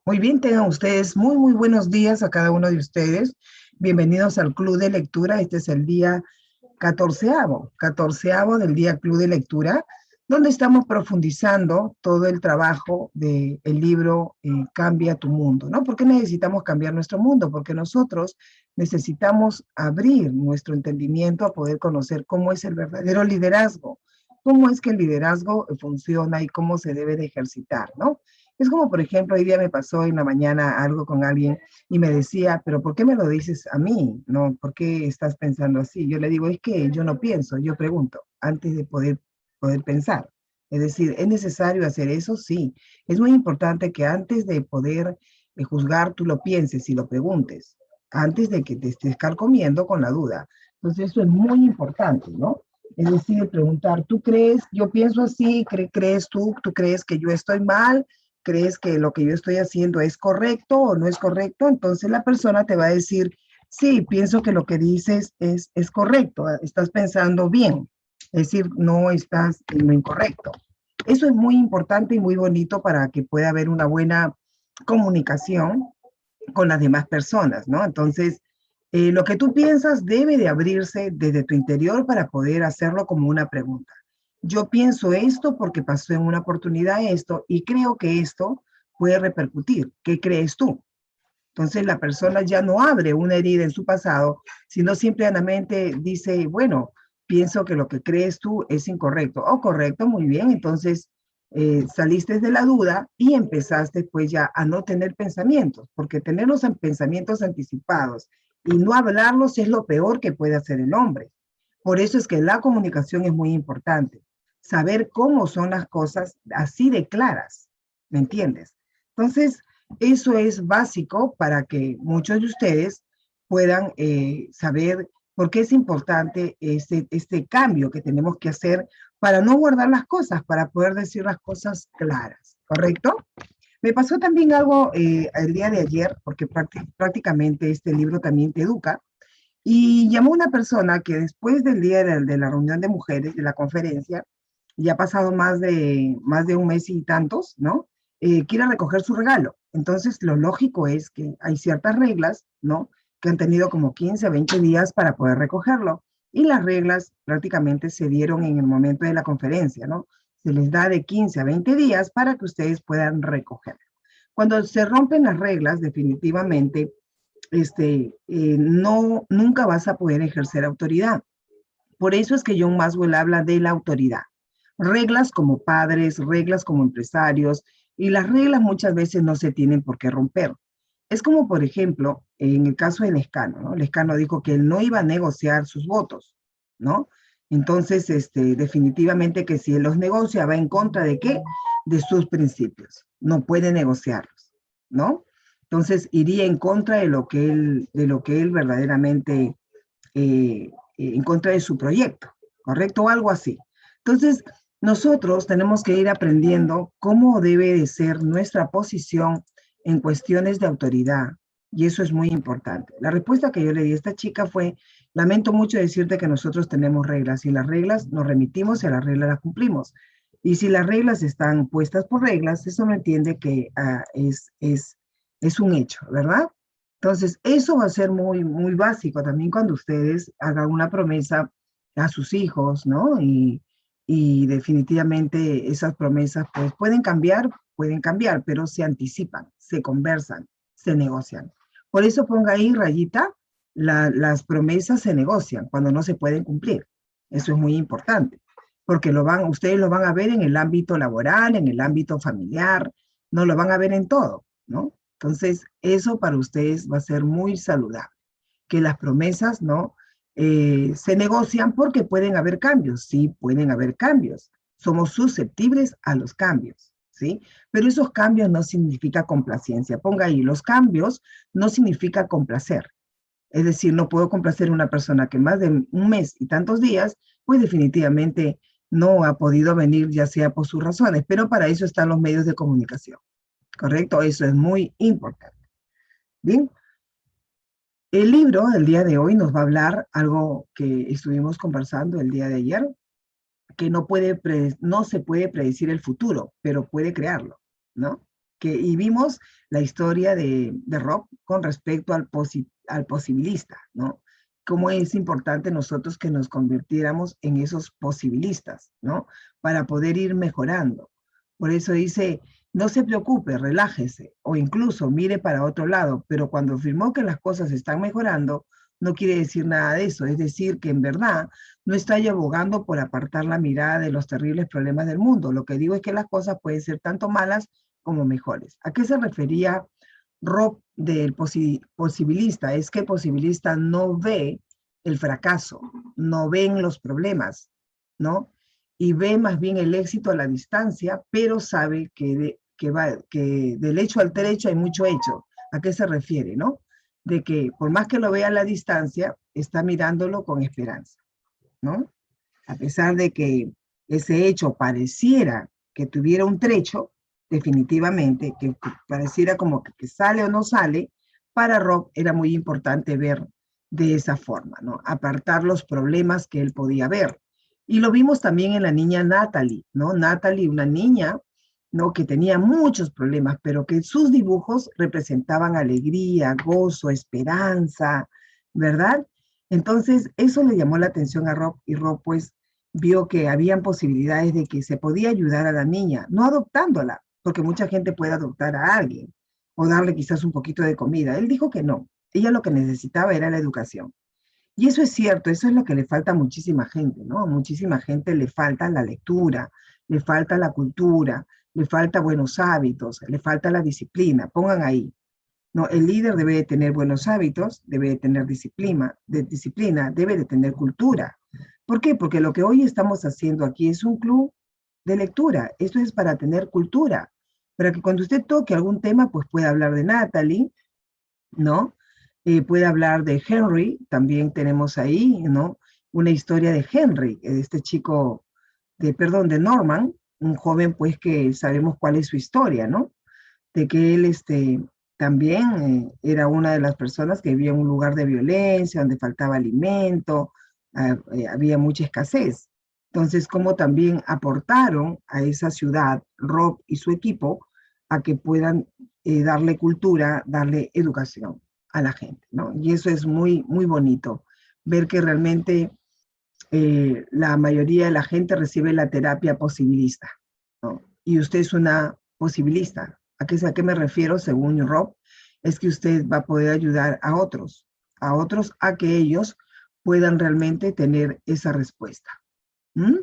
Muy bien, tengan ustedes muy buenos días a cada uno de ustedes. Bienvenidos al Club de Lectura. Este es el día catorceavo del día Club de Lectura, donde estamos profundizando todo el trabajo del libro Cambia tu mundo, ¿no? ¿Por qué necesitamos cambiar nuestro mundo? Porque nosotros necesitamos abrir nuestro entendimiento a poder conocer cómo es el verdadero liderazgo, cómo es que el liderazgo funciona y cómo se debe de ejercitar, ¿no? Es como, por ejemplo, hoy día me pasó en la mañana algo con alguien y me decía, pero ¿por qué me lo dices a mí? ¿No? ¿Por qué estás pensando así? Yo le digo, es que yo no pienso, yo pregunto antes de poder pensar. Es decir, ¿es necesario hacer eso? Sí. Es muy importante que antes de poder juzgar, tú lo pienses y lo preguntes, antes de que te estés carcomiendo con la duda. Entonces, eso es muy importante, ¿no? Es decir, preguntar, ¿tú crees? Yo pienso así, ¿crees tú? ¿Tú crees que yo estoy mal? ¿Crees que lo que yo estoy haciendo es correcto o no es correcto? Entonces la persona te va a decir, sí, pienso que lo que dices es correcto, estás pensando bien, es decir, no estás en lo incorrecto. Eso es muy importante y muy bonito para que pueda haber una buena comunicación con las demás personas, ¿no? Entonces, lo que tú piensas debe de abrirse desde tu interior para poder hacerlo como una pregunta. Yo pienso esto porque pasó en una oportunidad esto y creo que esto puede repercutir. ¿Qué crees tú? Entonces la persona ya no abre una herida en su pasado, sino simplemente dice, bueno, pienso que lo que crees tú es incorrecto. O correcto, muy bien. Entonces saliste de la duda y empezaste pues ya a no tener pensamientos, porque tener los pensamientos anticipados y no hablarlos es lo peor que puede hacer el hombre. Por eso es que la comunicación es muy importante. Saber cómo son las cosas así de claras, ¿me entiendes? Entonces, eso es básico para que muchos de ustedes puedan saber por qué es importante este cambio que tenemos que hacer para no guardar las cosas, para poder decir las cosas claras, ¿correcto? Me pasó también algo el día de ayer, porque prácticamente este libro también te educa, y llamó una persona que después del día de la reunión de mujeres, de la conferencia, ya ha pasado más de un mes y tantos, ¿no? Quiere recoger su regalo. Entonces, lo lógico es que hay ciertas reglas, ¿no? Que han tenido como 15 a 20 días para poder recogerlo. Y las reglas prácticamente se dieron en el momento de la conferencia, ¿no? Se les da de 15 a 20 días para que ustedes puedan recogerlo. Cuando se rompen las reglas, definitivamente no, nunca vas a poder ejercer autoridad. Por eso es que John Maxwell habla de la autoridad. Reglas como padres, reglas como empresarios, y las reglas muchas veces no se tienen por qué romper. Es como, por ejemplo, en el caso de Lescano, ¿no? Lescano dijo que él no iba a negociar sus votos, ¿no? Entonces, definitivamente que si él los negocia, va en contra de qué? De sus principios. No puede negociarlos, ¿no? Entonces, iría en contra de lo que él verdaderamente, en contra de su proyecto, ¿correcto? O algo así. Entonces, nosotros tenemos que ir aprendiendo cómo debe de ser nuestra posición en cuestiones de autoridad, y eso es muy importante. La respuesta que yo le di a esta chica fue, lamento mucho decirte que nosotros tenemos reglas, y las reglas nos remitimos y a las reglas las cumplimos. Y si las reglas están puestas por reglas, eso me entiende que es un hecho, ¿verdad? Entonces, eso va a ser muy básico también cuando ustedes hagan una promesa a sus hijos, ¿no? Y definitivamente esas promesas pues pueden cambiar, pero se anticipan, se conversan, se negocian. Por eso ponga ahí rayita, las promesas se negocian cuando no se pueden cumplir. Eso es muy importante, porque ustedes lo van a ver en el ámbito laboral, en el ámbito familiar, no lo van a ver en todo, ¿no? Entonces, eso para ustedes va a ser muy saludable, que las promesas, ¿no? Se negocian porque pueden haber cambios, sí, pueden haber cambios. Somos susceptibles a los cambios, ¿sí? Pero esos cambios no significa complacencia. Ponga ahí, los cambios no significa complacer. Es decir, no puedo complacer a una persona que más de un mes y tantos días, pues definitivamente no ha podido venir, ya sea por sus razones, pero para eso están los medios de comunicación. ¿Correcto? Eso es muy importante. Bien, el libro del día de hoy nos va a hablar algo que estuvimos conversando el día de ayer, que no se puede predecir el futuro, pero puede crearlo, ¿no? y vimos la historia de Rob con respecto al posibilista, ¿no? Cómo es importante nosotros que nos convirtiéramos en esos posibilistas, ¿no? Para poder ir mejorando. Por eso dice, no se preocupe, relájese, o incluso mire para otro lado, pero cuando afirmó que las cosas están mejorando, no quiere decir nada de eso, es decir, que en verdad no está abogando por apartar la mirada de los terribles problemas del mundo. Lo que digo es que las cosas pueden ser tanto malas como mejores. ¿A qué se refería Rob del posibilista? Es que el posibilista no ve el fracaso, no ven los problemas, ¿no? Y ve más bien el éxito a la distancia, pero sabe que del hecho al derecho hay mucho hecho. ¿A qué se refiere, no? De que por más que lo vea a la distancia, está mirándolo con esperanza, ¿no? A pesar de que ese hecho pareciera que tuviera un trecho, definitivamente, que pareciera como que sale o no sale, para Rob era muy importante ver de esa forma, ¿no? Apartar los problemas que él podía ver. Y lo vimos también en la niña Natalie, ¿no? Natalie, una niña, ¿no? Que tenía muchos problemas, pero que sus dibujos representaban alegría, gozo, esperanza, ¿verdad? Entonces, eso le llamó la atención a Rob y Rob, pues, vio que habían posibilidades de que se podía ayudar a la niña, no adoptándola, porque mucha gente puede adoptar a alguien o darle quizás un poquito de comida. Él dijo que no, ella lo que necesitaba era la educación. Y eso es cierto, eso es lo que le falta a muchísima gente, ¿no? A muchísima gente le falta la lectura, le falta la cultura, le falta buenos hábitos, le falta la disciplina. Pongan ahí, ¿no? El líder debe de tener buenos hábitos, debe de tener disciplina, debe de tener cultura. ¿Por qué? Porque lo que hoy estamos haciendo aquí es un club de lectura. Esto es para tener cultura, para que cuando usted toque algún tema, pues pueda hablar de Natalie, ¿no? Puede hablar de Henry, también tenemos ahí, ¿no? Una historia de Henry, este chico, de Norman, un joven pues que sabemos cuál es su historia, ¿no? De que él también era una de las personas que vivía en un lugar de violencia, donde faltaba alimento, había mucha escasez. Entonces, cómo también aportaron a esa ciudad, Rob y su equipo, a que puedan darle cultura, darle educación a la gente, ¿no? Y eso es muy, muy bonito, ver que realmente la mayoría de la gente recibe la terapia posibilista, ¿no? Y usted es una posibilista. ¿A qué me refiero, según Rob? Es que usted va a poder ayudar a otros a que ellos puedan realmente tener esa respuesta. ¿Mm?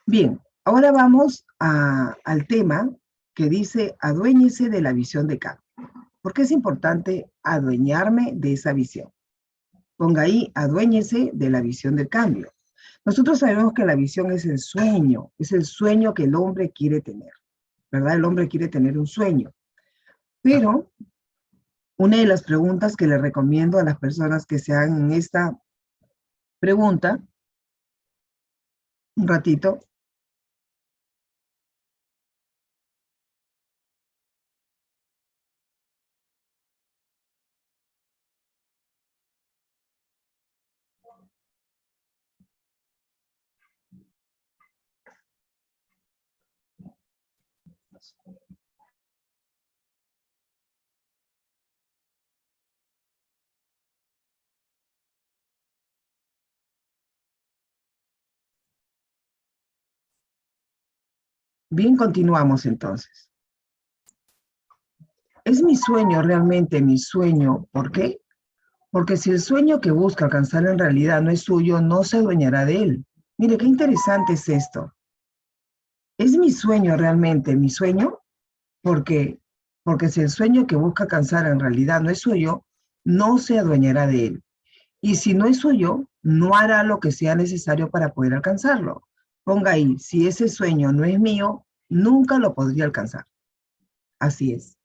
Bien, ahora vamos al tema que dice, aduéñese de la visión de cambio. ¿Por qué es importante adueñarme de esa visión? Ponga ahí, aduéñese de la visión del cambio. Nosotros sabemos que la visión es el sueño que el hombre quiere tener, ¿verdad? El hombre quiere tener un sueño. Pero una de las preguntas que le recomiendo a las personas que se hagan esta pregunta, un ratito, bien, continuamos entonces. Es mi sueño realmente mi sueño. ¿Por qué? Porque si el sueño que busca alcanzar en realidad no es suyo, no se adueñará de él. Mire, qué interesante es esto. Es mi sueño realmente mi sueño, porque, porque si el sueño que busca alcanzar en realidad no es suyo, no se adueñará de él. Y si no es suyo, no hará lo que sea necesario para poder alcanzarlo. Ponga ahí, si ese sueño no es mío, nunca lo podría alcanzar. Así es.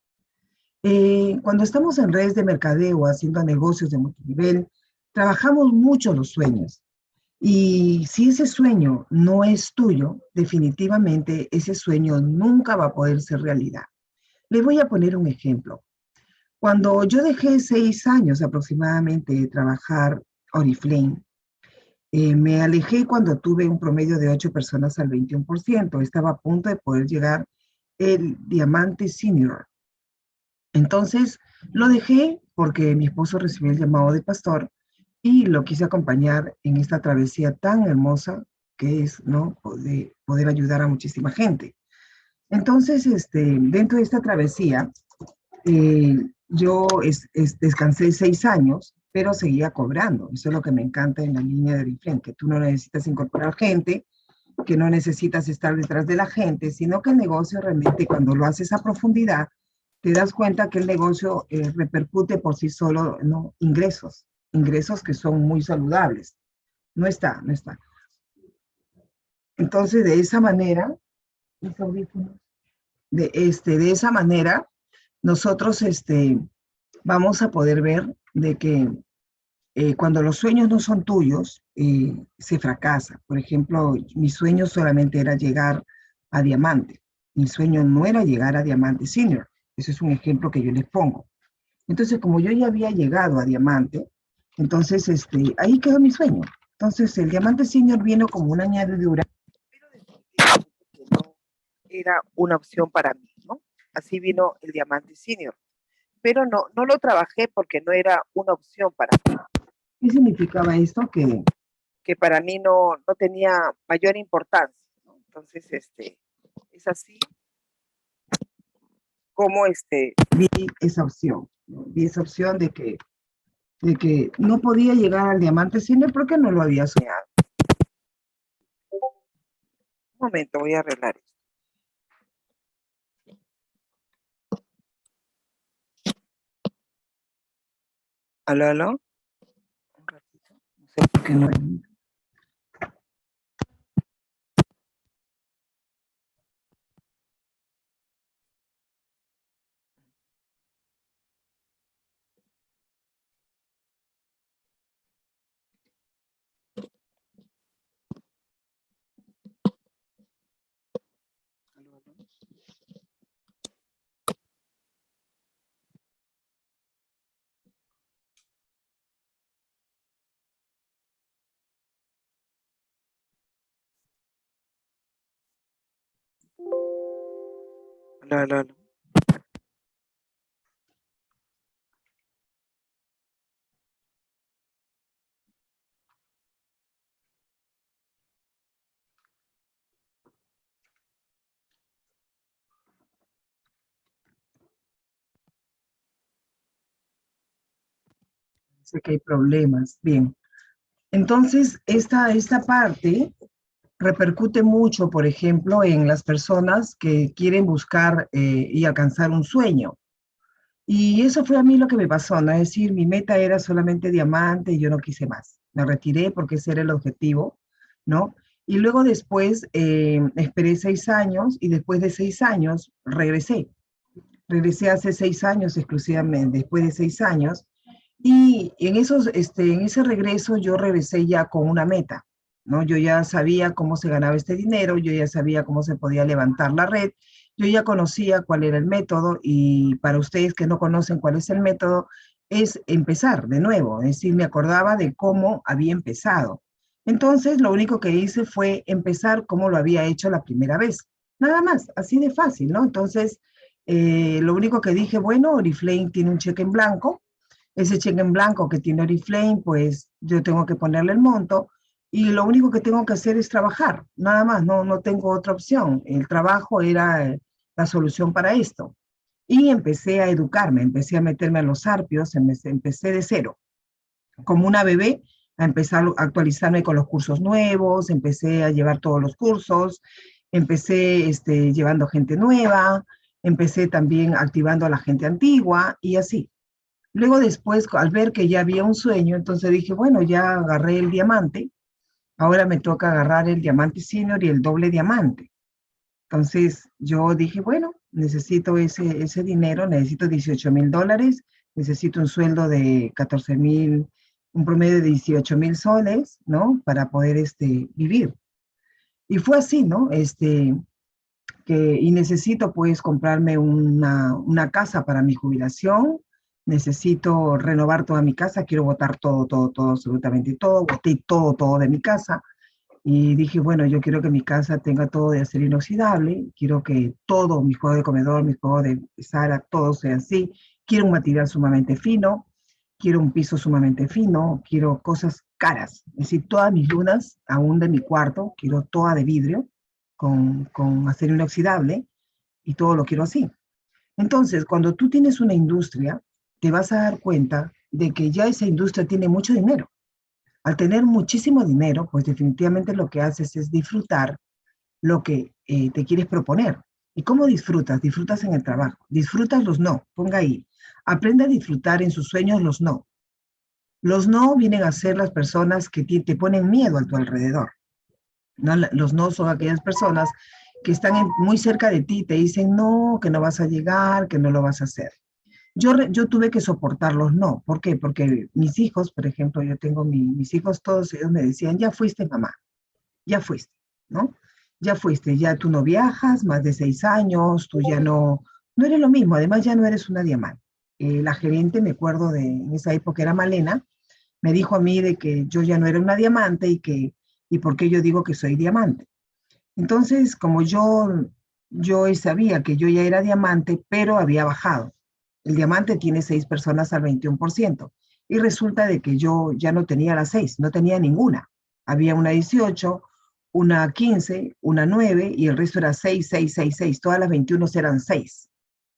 Cuando estamos en redes de mercadeo, haciendo negocios de multinivel, trabajamos mucho los sueños. Y si ese sueño no es tuyo, definitivamente ese sueño nunca va a poder ser realidad. Le voy a poner un ejemplo. Cuando yo dejé 6 años aproximadamente de trabajar Oriflame, me alejé cuando tuve un promedio de 8 personas al 21%. Estaba a punto de poder llegar el diamante senior, Entonces lo dejé porque mi esposo recibió el llamado de pastor y lo quise acompañar en esta travesía tan hermosa que es, ¿no? Poder ayudar a muchísima gente. Entonces, dentro de esta travesía, yo descansé 6 años, pero seguía cobrando. Eso es lo que me encanta en la línea de Oriflame, que tú no necesitas incorporar gente, que no necesitas estar detrás de la gente, sino que el negocio realmente cuando lo haces a profundidad, te das cuenta que el negocio repercute por sí solo, ¿no? Ingresos que son muy saludables. No está, no está. Entonces, de esa manera, de esa manera, nosotros vamos a poder ver de que cuando los sueños no son tuyos, se fracasa. Por ejemplo, mi sueño solamente era llegar a diamante. Mi sueño no era llegar a diamante senior. Ese es un ejemplo que yo les pongo. Entonces, como yo ya había llegado a diamante, entonces ahí quedó mi sueño. Entonces, el diamante senior vino como una añadidura, pero definitivamente que no era una opción para mí, ¿no? Así vino el diamante senior, pero no lo trabajé porque no era una opción para mí. ¿Qué significaba esto? Que para mí no tenía mayor importancia, ¿no? Entonces, es así como vi esa opción, ¿no? Vi esa opción de que no podía llegar al diamante cine porque no lo había soñado. Un momento, voy a arreglar esto. ¿Aló, aló? Un ratito. No sé por qué no hay. ¿Aló, aló? Aló, aló, aló. Sé que hay problemas. Bien. Entonces, esta parte repercute mucho, por ejemplo, en las personas que quieren buscar y alcanzar un sueño. Y eso fue a mí lo que me pasó, ¿no? Es decir, mi meta era solamente diamante y yo no quise más. Me retiré porque ese era el objetivo, ¿no? Y luego después esperé 6 años y después de 6 años regresé. Regresé hace 6 años exclusivamente, después de 6 años. Y en ese regreso yo regresé ya con una meta, ¿no? Yo ya sabía cómo se ganaba este dinero, yo ya sabía cómo se podía levantar la red, yo ya conocía cuál era el método y para ustedes que no conocen cuál es el método, es empezar de nuevo, es decir, me acordaba de cómo había empezado. Entonces, lo único que hice fue empezar como lo había hecho la primera vez. Nada más, así de fácil, ¿no? Entonces, lo único que dije, bueno, Oriflame tiene un cheque en blanco, ese cheque en blanco que tiene Oriflame, pues yo tengo que ponerle el monto y lo único que tengo que hacer es trabajar, nada más, no tengo otra opción. El trabajo era la solución para esto. Y empecé a educarme, empecé a meterme a los arpios, empecé de cero, como una bebé, a empezar a actualizarme con los cursos nuevos, empecé a llevar todos los cursos, empecé llevando gente nueva, empecé también activando a la gente antigua y así. Luego después, al ver que ya había un sueño, entonces dije, bueno, ya agarré el diamante, ahora me toca agarrar el diamante senior y el doble diamante. Entonces yo dije, bueno, necesito ese dinero, necesito $18,000, necesito un sueldo de 14,000, un promedio de 18,000 soles, ¿no? Para poder vivir. Y fue así, ¿no? Y necesito pues comprarme una casa para mi jubilación, necesito renovar toda mi casa, quiero botar todo, todo, todo, absolutamente todo, boté todo, todo de mi casa. Y dije, bueno, yo quiero que mi casa tenga todo de acero inoxidable, quiero que todo, mi juego de comedor, mi juego de sala, todo sea así. Quiero un material sumamente fino, quiero un piso sumamente fino, quiero cosas caras. Es decir, todas mis lunas, aún de mi cuarto, quiero toda de vidrio, con acero inoxidable, y todo lo quiero así. Entonces, cuando tú tienes una industria, te vas a dar cuenta de que ya esa industria tiene mucho dinero. Al tener muchísimo dinero, pues definitivamente lo que haces es disfrutar lo que te quieres proponer. ¿Y cómo disfrutas? Disfrutas en el trabajo. Disfrutas los no. Ponga ahí. Aprende a disfrutar en sus sueños los no. Los no vienen a ser las personas que te ponen miedo a tu alrededor. ¿No? Los no son aquellas personas que están muy cerca de ti, te dicen no, que no vas a llegar, que no lo vas a hacer. Yo tuve que soportar los no. ¿Por qué? Porque mis hijos, por ejemplo, yo tengo mis hijos, todos ellos me decían, ya fuiste mamá, ya fuiste, ¿no? Ya fuiste, ya tú no viajas, más de 6 años, tú ya no eres lo mismo, además ya no eres una diamante. La gerente, me acuerdo en esa época era Malena, me dijo a mí de que yo ya no era una diamante y por qué yo digo que soy diamante. Entonces, como yo sabía que yo ya era diamante, pero había bajado. El diamante tiene 6 personas al 21%. Y resulta de que yo ya no tenía las 6, no tenía ninguna. Había una 18, una 15, una 9 y el resto era 6, 6, 6, 6. Todas las 21 eran 6,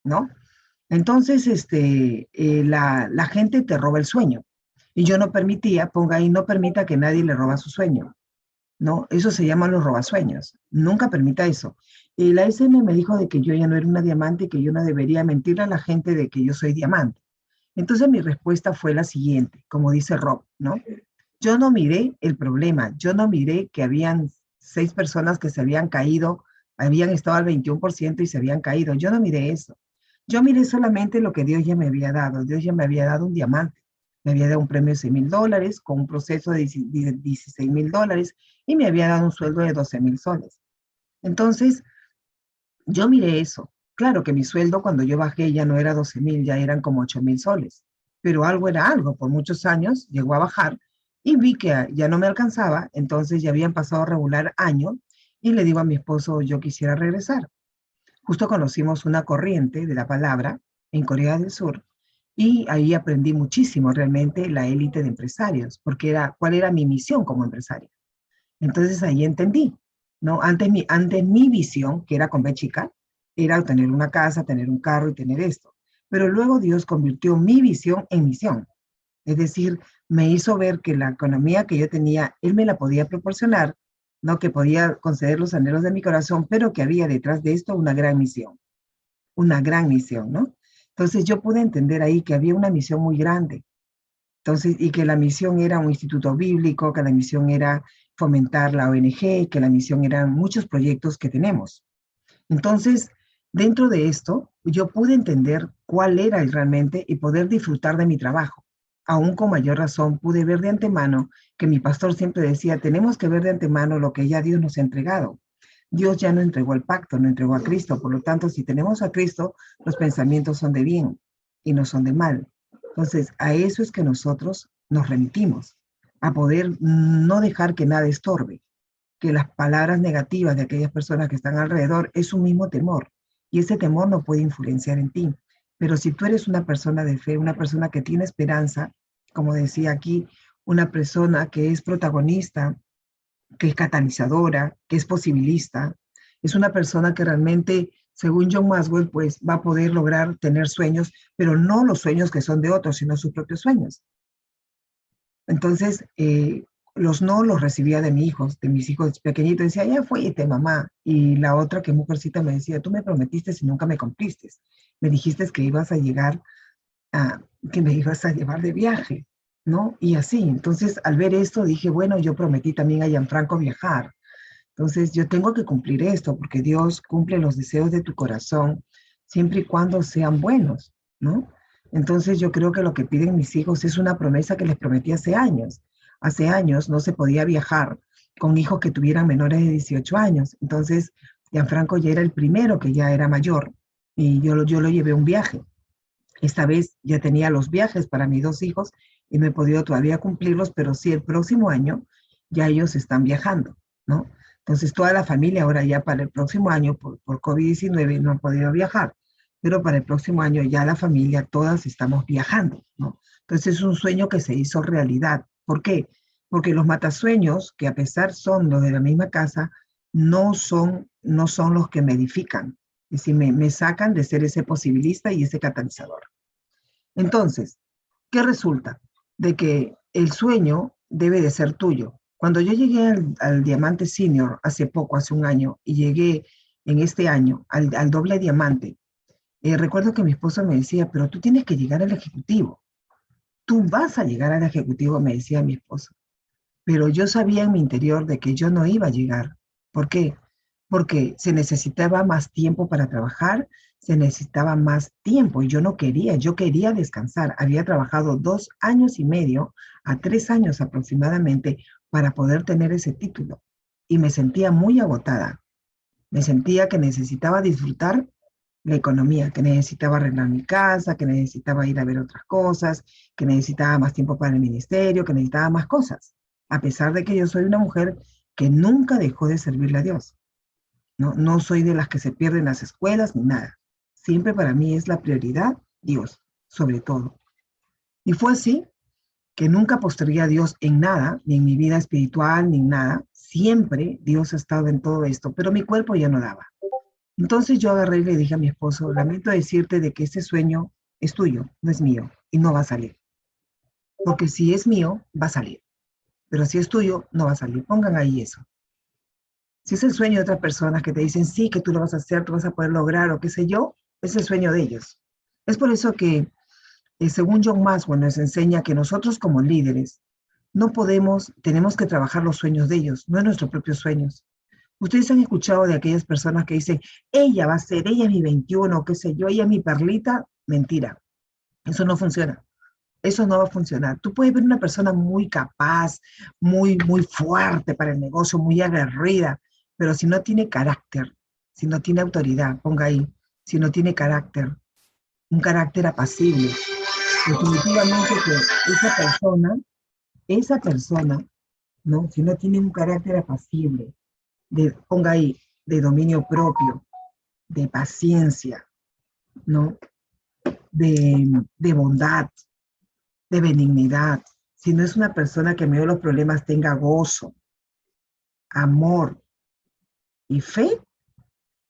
¿no? Entonces, la gente te roba el sueño. Y yo no permitía, ponga ahí, no permita que nadie le roba su sueño. ¿No? Eso se llama los robasueños. Nunca permita eso. Y la SM me dijo de que yo ya no era una diamante y que yo no debería mentirle a la gente de que yo soy diamante. Entonces mi respuesta fue la siguiente, como dice Rob, ¿no? Yo no miré el problema, yo no miré que habían 6 personas que se habían caído, habían estado al 21% y se habían caído. Yo no miré eso. Yo miré solamente lo que Dios ya me había dado. Dios ya me había dado un diamante. Me había dado un premio de $6,000 con un proceso de $16,000 y me había dado un sueldo de 12,000 soles. Entonces, yo miré eso. Claro que mi sueldo cuando yo bajé ya no era 12,000, ya eran como 8,000 soles. Pero algo era algo. Por muchos años llegó a bajar y vi que ya no me alcanzaba. Entonces ya habían pasado regular año y le digo a mi esposo, yo quisiera regresar. Justo conocimos una corriente de la palabra en Corea del Sur y ahí aprendí muchísimo realmente la élite de empresarios, porque cuál era mi misión como empresaria. Entonces ahí entendí, ¿no? Antes mi visión, que era con B chica, era tener una casa, tener un carro y tener esto. Pero luego Dios convirtió mi visión en misión. Es decir, me hizo ver que la economía que yo tenía, Él me la podía proporcionar, ¿no? Que podía conceder los anhelos de mi corazón, pero que había detrás de esto una gran misión, ¿no? Entonces yo pude entender ahí que había una misión muy grande. Entonces, y que la misión era un instituto bíblico, que la misión era fomentar la ONG, que la misión eran muchos proyectos que tenemos. Entonces, dentro de esto, yo pude entender cuál era realmente y poder disfrutar de mi trabajo. Aún con mayor razón, pude ver de antemano que mi pastor siempre decía, tenemos que ver de antemano lo que ya Dios nos ha entregado. Dios ya no entregó el pacto, no entregó a Cristo. Por lo tanto, si tenemos a Cristo, los pensamientos son de bien y no son de mal. Entonces, a eso es que nosotros nos remitimos, a poder no dejar que nada estorbe, que las palabras negativas de aquellas personas que están alrededor es un mismo temor y ese temor no puede influenciar en ti. Pero si tú eres una persona de fe, una persona que tiene esperanza, como decía aquí, una persona que es protagonista, que es catalizadora, que es posibilista, es una persona que realmente, según John Maxwell, pues va a poder lograr tener sueños, pero no los sueños que son de otros, sino sus propios sueños. Entonces, los no los recibía de mis hijos pequeñitos. Decía, ya fuiste, mamá. Y la otra, que mujercita, me decía, tú me prometiste y nunca me cumpliste. Me dijiste que ibas a llegar que me ibas a llevar de viaje, ¿no? Y así. Entonces, al ver esto, dije, bueno, yo prometí también a Gianfranco viajar. Entonces, yo tengo que cumplir esto, porque Dios cumple los deseos de tu corazón siempre y cuando sean buenos, ¿no? Entonces, yo creo que lo que piden mis hijos es una promesa que les prometí hace años. Hace años no se podía viajar con hijos que tuvieran menores de 18 años. Entonces, Gianfranco ya era el primero que ya era mayor y yo lo llevé a un viaje. Esta vez ya tenía los viajes para mis 2 hijos y no he podido todavía cumplirlos, pero sí el próximo año ya ellos están viajando. ¿no? Entonces toda la familia ahora ya para el próximo año, por COVID-19, no ha podido viajar, pero para el próximo año ya la familia, todas estamos viajando, ¿no? Entonces es un sueño que se hizo realidad. ¿Por qué? Porque los matasueños, que a pesar son los de la misma casa, no son los que me edifican. Es decir, me sacan de ser ese posibilista y ese catalizador. Entonces, ¿qué resulta? De que el sueño debe de ser tuyo. Cuando yo llegué al diamante senior hace poco, hace un año, y llegué en este año al doble diamante, recuerdo que mi esposo me decía, pero tú tienes que llegar al ejecutivo. Tú vas a llegar al ejecutivo, me decía mi esposo. Pero yo sabía en mi interior de que yo no iba a llegar. ¿Por qué? Porque se necesitaba más tiempo para trabajar, se necesitaba más tiempo y yo quería descansar. Había trabajado 2 años y medio a 3 años aproximadamente para poder tener ese título y me sentía muy agotada. Me sentía que necesitaba disfrutar la economía, que necesitaba arreglar mi casa, que necesitaba ir a ver otras cosas, que necesitaba más tiempo para el ministerio, que necesitaba más cosas, a pesar de que yo soy una mujer que nunca dejó de servirle a Dios. No, no soy de las que se pierden las escuelas ni nada. Siempre para mí es la prioridad Dios, sobre todo. Y fue así que nunca postergué a Dios en nada, ni en mi vida espiritual, ni en nada. Siempre Dios ha estado en todo esto, pero mi cuerpo ya no daba. Entonces yo agarré y le dije a mi esposo, lamento decirte de que este sueño es tuyo, no es mío, y no va a salir. Porque si es mío, va a salir. Pero si es tuyo, no va a salir. Pongan ahí eso. Si es el sueño de otras personas que te dicen, sí, que tú lo vas a hacer, tú vas a poder lograr, o qué sé yo, es el sueño de ellos. Es por eso que, según John Maxwell nos enseña que nosotros como líderes no podemos, tenemos que trabajar los sueños de ellos, no nuestros propios sueños. Ustedes han escuchado de aquellas personas que dicen, ella va a ser, ella es mi 21, qué sé yo, ella es mi perlita. Mentira, eso no funciona. Eso no va a funcionar. Tú puedes ver una persona muy capaz, muy fuerte para el negocio, muy aguerrida, pero si no tiene carácter, si no tiene autoridad, ponga ahí, si no tiene carácter, un carácter apacible, definitivamente que esa persona, ¿no? Si no tiene un carácter apacible, ponga ahí, de dominio propio, de paciencia, ¿no? De bondad, de benignidad. Si no es una persona que en medio de los problemas tenga gozo, amor y fe,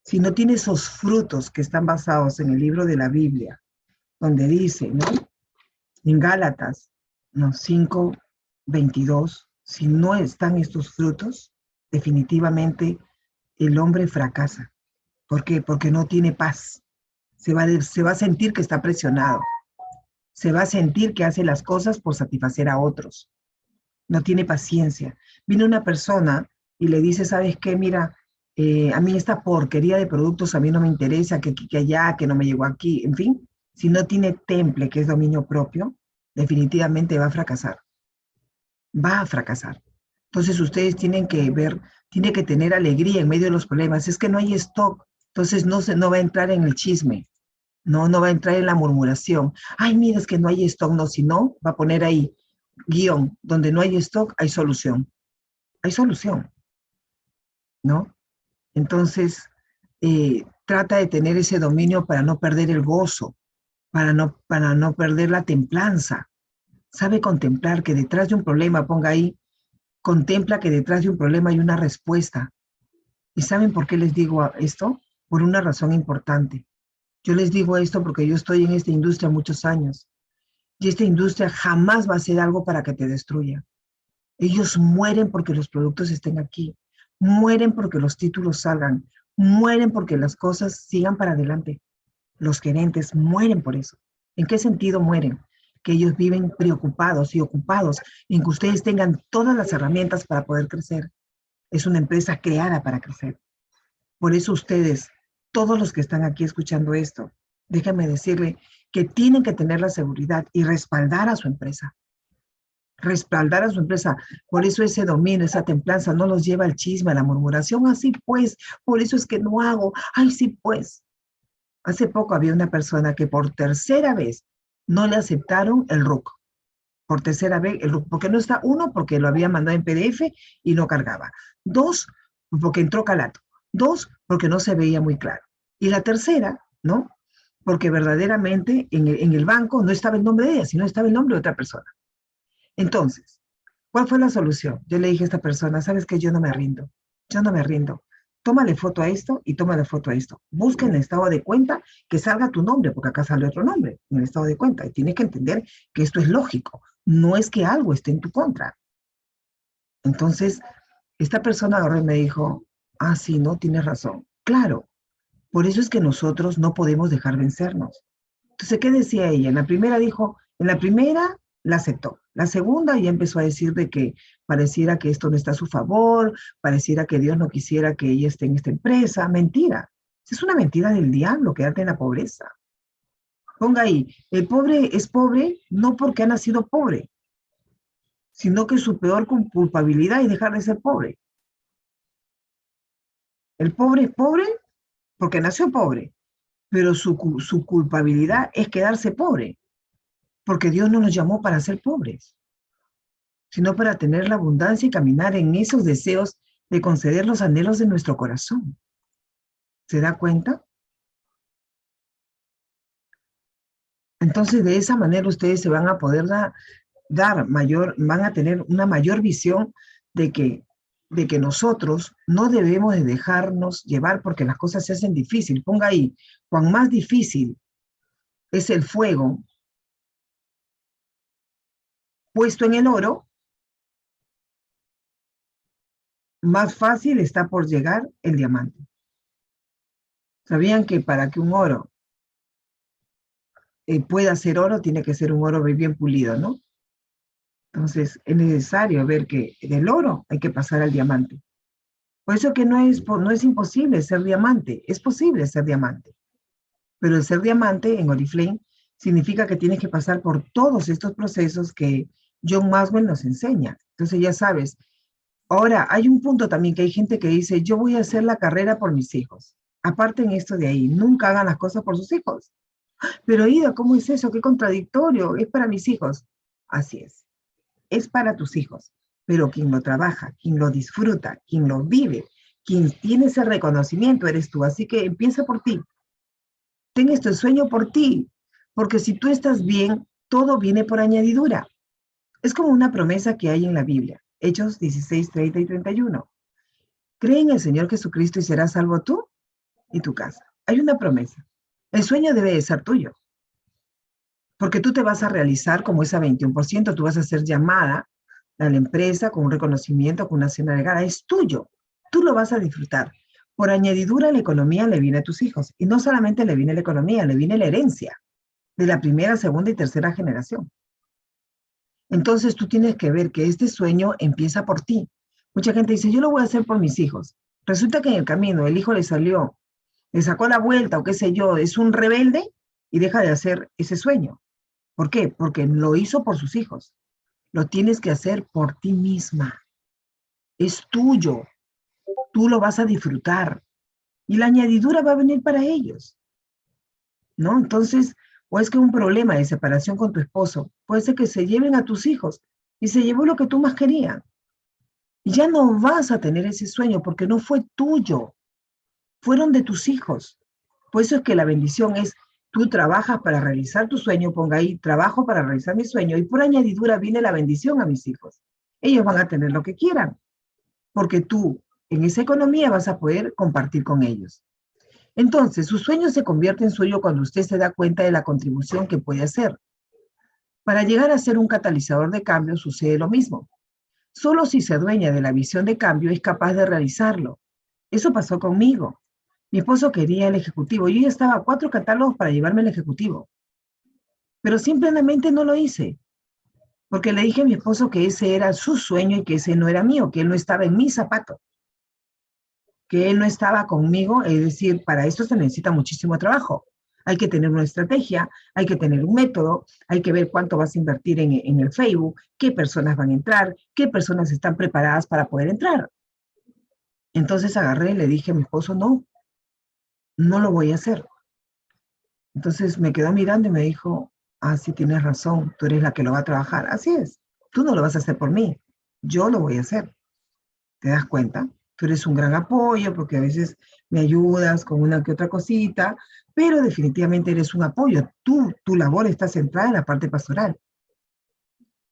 si no tiene esos frutos que están basados en el libro de la Biblia, donde dice, ¿no? En Gálatas, ¿no? 5:22, si no están estos frutos, definitivamente el hombre fracasa. ¿Por qué? Porque no tiene paz. Se va a sentir que está presionado. Se va a sentir que hace las cosas por satisfacer a otros. No tiene paciencia. Viene una persona y le dice, ¿sabes qué? Mira, a mí esta porquería de productos a mí no me interesa, que aquí, que allá, que no me llegó aquí. En fin, si no tiene temple, que es dominio propio, definitivamente va a fracasar. Va a fracasar. Entonces ustedes tienen que ver, tienen que tener alegría en medio de los problemas. Es que no hay stock, entonces no va a entrar en el chisme. No va a entrar en la murmuración. Ay, mira, es que no hay stock. No, si no, va a poner ahí, guión, donde no hay stock, hay solución. Hay solución, ¿no? Entonces, trata de tener ese dominio para no perder el gozo, para no perder la templanza. Sabe contemplar que detrás de un problema, ponga ahí, contempla que detrás de un problema hay una respuesta. ¿Y saben por qué les digo esto? Por una razón importante. Yo les digo esto porque yo estoy en esta industria muchos años y esta industria jamás va a hacer algo para que te destruya. Ellos mueren porque los productos estén aquí, mueren porque los títulos salgan, mueren porque las cosas sigan para adelante. Los gerentes mueren por eso. ¿En qué sentido mueren? Que ellos viven preocupados y ocupados en que ustedes tengan todas las herramientas para poder crecer. Es una empresa creada para crecer. Por eso ustedes, todos los que están aquí escuchando esto, déjenme decirle que tienen que tener la seguridad y respaldar a su empresa. Respaldar a su empresa. Por eso ese dominio, esa templanza no los lleva al chisme, a la murmuración. Así pues, por eso es que no hago. Ay, sí pues. Hace poco había una persona que por tercera vez no le aceptaron el RUC. por tercera vez, porque no está, uno, porque lo había mandado en PDF y no cargaba. Dos, porque entró calato. Dos, porque no se veía muy claro. Y la tercera, ¿no? Porque verdaderamente en el banco no estaba el nombre de ella, sino estaba el nombre de otra persona. Entonces, ¿cuál fue la solución? Yo le dije a esta persona, ¿sabes qué? Yo no me rindo. Yo no me rindo. Tómale foto a esto y tómale foto a esto. Busca en el estado de cuenta que salga tu nombre, porque acá sale otro nombre en el estado de cuenta. Y tienes que entender que esto es lógico. No es que algo esté en tu contra. Entonces, esta persona agarró y me dijo, ah, sí, no, tienes razón. Claro, por eso es que nosotros no podemos dejar vencernos. Entonces, ¿qué decía ella? En la primera dijo, en la primera la aceptó. La segunda ya empezó a decir de que pareciera que esto no está a su favor, pareciera que Dios no quisiera que ella esté en esta empresa. Mentira. Es una mentira del diablo quedarte en la pobreza. Ponga ahí, el pobre es pobre no porque ha nacido pobre, sino que su peor culpabilidad es dejar de ser pobre. El pobre es pobre porque nació pobre, pero su culpabilidad es quedarse pobre, porque Dios no nos llamó para ser pobres, sino para tener la abundancia y caminar en esos deseos de conceder los anhelos de nuestro corazón. ¿Se da cuenta? Entonces, de esa manera ustedes se van a poder dar mayor, van a tener una mayor visión de que nosotros no debemos de dejarnos llevar porque las cosas se hacen difícil. Ponga ahí, cuán más difícil es el fuego puesto en el oro, más fácil está por llegar el diamante. ¿Sabían que para que un oro pueda ser oro, tiene que ser un oro bien pulido, ¿no? Entonces, es necesario ver que del oro hay que pasar al diamante. Por eso que no es imposible ser diamante, es posible ser diamante. Pero el ser diamante en Oriflame significa que tienes que pasar por todos estos procesos que John Maxwell nos enseña. Entonces, ya sabes. Ahora, hay un punto también que hay gente que dice, yo voy a hacer la carrera por mis hijos. Aparten esto de ahí, nunca hagan las cosas por sus hijos. Pero Ida, ¿cómo es eso? Qué contradictorio, es para mis hijos. Así es para tus hijos. Pero quien lo trabaja, quien lo disfruta, quien lo vive, quien tiene ese reconocimiento eres tú. Así que empieza por ti. Ten este sueño por ti, porque si tú estás bien, todo viene por añadidura. Es como una promesa que hay en la Biblia, Hechos 16, 30 y 31. Cree en el Señor Jesucristo y serás salvo tú y tu casa. Hay una promesa. El sueño debe de ser tuyo, porque tú te vas a realizar como esa 21%, tú vas a ser llamada a la empresa con un reconocimiento, con una cena de gala, es tuyo, tú lo vas a disfrutar. Por añadidura, la economía le viene a tus hijos, y no solamente le viene la economía, le viene la herencia de la primera, segunda y tercera generación. Entonces tú tienes que ver que este sueño empieza por ti. Mucha gente dice, yo lo voy a hacer por mis hijos. Resulta que en el camino el hijo le salió, le sacó la vuelta o qué sé yo, es un rebelde y deja de hacer ese sueño. ¿Por qué? Porque lo hizo por sus hijos. Lo tienes que hacer por ti misma. Es tuyo. Tú lo vas a disfrutar. Y la añadidura va a venir para ellos, ¿no? Entonces, o es que un problema de separación con tu esposo, puede ser que se lleven a tus hijos y se llevó lo que tú más querías. Y ya no vas a tener ese sueño porque no fue tuyo, fueron de tus hijos. Por eso es que la bendición es, tú trabajas para realizar tu sueño, ponga ahí, trabajo para realizar mi sueño, y por añadidura viene la bendición a mis hijos. Ellos van a tener lo que quieran, porque tú en esa economía vas a poder compartir con ellos. Entonces, su sueño se convierte en suyo cuando usted se da cuenta de la contribución que puede hacer. Para llegar a ser un catalizador de cambio sucede lo mismo. Solo si se adueña de la visión de cambio es capaz de realizarlo. Eso pasó conmigo. Mi esposo quería el ejecutivo. Yo ya estaba a 4 catálogos para llevarme el ejecutivo. Pero simplemente no lo hice. Porque le dije a mi esposo que ese era su sueño y que ese no era mío, que él no estaba en mi zapato. Que él no estaba conmigo. Es decir, para esto se necesita muchísimo trabajo. Hay que tener una estrategia, hay que tener un método, hay que ver cuánto vas a invertir en el Facebook, qué personas van a entrar, qué personas están preparadas para poder entrar. Entonces agarré y le dije a mi esposo, no, no lo voy a hacer. Entonces me quedó mirando y me dijo, Ah, sí, tienes razón, tú eres la que lo va a trabajar. Así es, tú no lo vas a hacer por mí, yo lo voy a hacer. ¿Te das cuenta? Tú eres un gran apoyo porque a veces me ayudas con una que otra cosita, pero definitivamente eres un apoyo. Tu labor está centrada en la parte pastoral.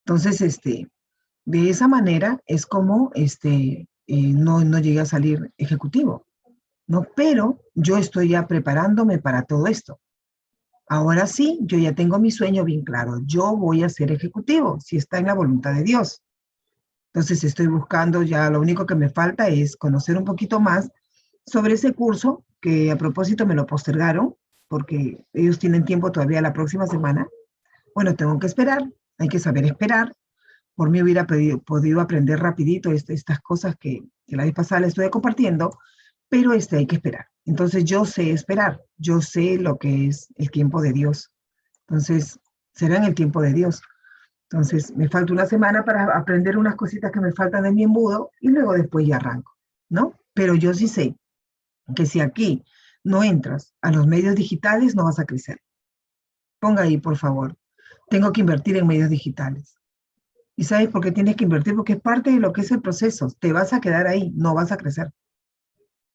Entonces, de esa manera es como no llegué a salir ejecutivo, ¿no? Pero yo estoy ya preparándome para todo esto. Ahora sí, yo ya tengo mi sueño bien claro. Yo voy a ser ejecutivo, si está en la voluntad de Dios. Entonces estoy buscando ya, lo único que me falta es conocer un poquito más sobre ese curso, que a propósito me lo postergaron, porque ellos tienen tiempo todavía la próxima semana. Bueno, tengo que esperar, hay que saber esperar. Por mí hubiera podido aprender rapidito estas cosas que la vez pasada les estuve compartiendo, pero hay que esperar. Entonces yo sé esperar, yo sé lo que es el tiempo de Dios. Entonces, será en el tiempo de Dios. Entonces, me falta una semana para aprender unas cositas que me faltan de mi embudo y luego después ya arranco, ¿no? Pero yo sí sé que si aquí no entras a los medios digitales, no vas a crecer. Ponga ahí, por favor. Tengo que invertir en medios digitales. ¿Y sabes por qué tienes que invertir? Porque es parte de lo que es el proceso. Te vas a quedar ahí, no vas a crecer.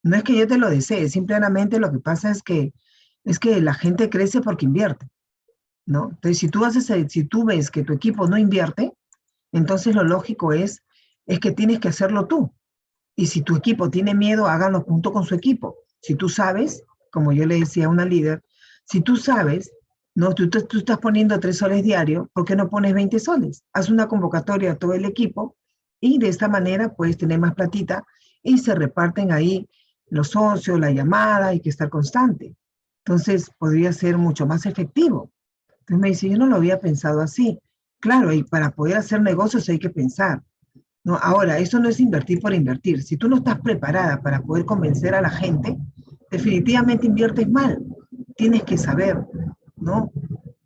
No es que yo te lo desee, simplemente lo que pasa es que la gente crece porque invierte, ¿no? Entonces, si tú ves que tu equipo no invierte, entonces lo lógico es que tienes que hacerlo tú. Y si tu equipo tiene miedo, háganlo junto con su equipo. Si tú sabes, como yo le decía a una líder, si tú sabes, no, tú estás poniendo 3 soles diarios, ¿por qué no pones 20 soles? Haz una convocatoria a todo el equipo y de esta manera puedes tener más platita y se reparten ahí los socios, la llamada, hay que estar constante. Entonces podría ser mucho más efectivo. Entonces me dice, yo no lo había pensado así. Claro, y para poder hacer negocios hay que pensar, ¿no? Ahora, eso no es invertir por invertir. Si tú no estás preparada para poder convencer a la gente, definitivamente inviertes mal. Tienes que saber, ¿no?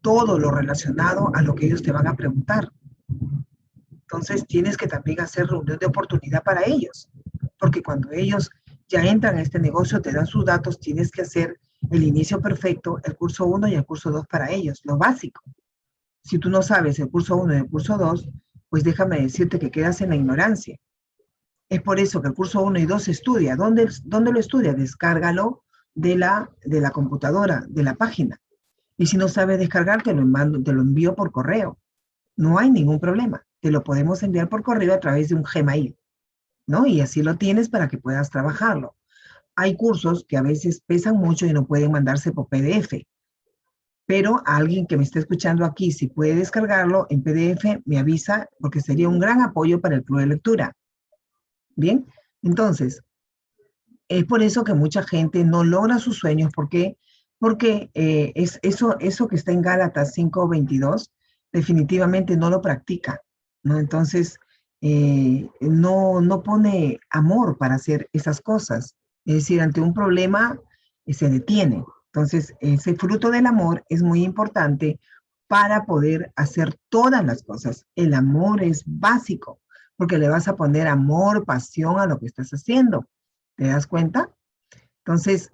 Todo lo relacionado a lo que ellos te van a preguntar. Entonces, tienes que también hacer reunión de oportunidad para ellos, porque cuando ellos ya entran a este negocio, te dan sus datos, tienes que hacer el inicio perfecto, el curso 1 y el curso 2 para ellos, lo básico. Si tú no sabes el curso 1 y el curso 2, pues déjame decirte que quedas en la ignorancia. Es por eso que el curso 1 y 2 se estudia. ¿Dónde lo estudia? Descárgalo de la computadora, de la página. Y si no sabes descargar, te lo envío por correo. No hay ningún problema. Te lo podemos enviar por correo a través de un Gmail, ¿no? Y así lo tienes para que puedas trabajarlo. Hay cursos que a veces pesan mucho y no pueden mandarse por PDF, pero a alguien que me esté escuchando aquí, si puede descargarlo en PDF, me avisa porque sería un gran apoyo para el club de lectura. Bien, entonces, es por eso que mucha gente no logra sus sueños. ¿Por qué? Porque eso que está en Gálatas 5:22 definitivamente no lo practica, ¿no? Entonces, no pone amor para hacer esas cosas. Es decir, ante un problema se detiene. Entonces, ese fruto del amor es muy importante para poder hacer todas las cosas. El amor es básico, porque le vas a poner amor, pasión a lo que estás haciendo. ¿Te das cuenta? Entonces,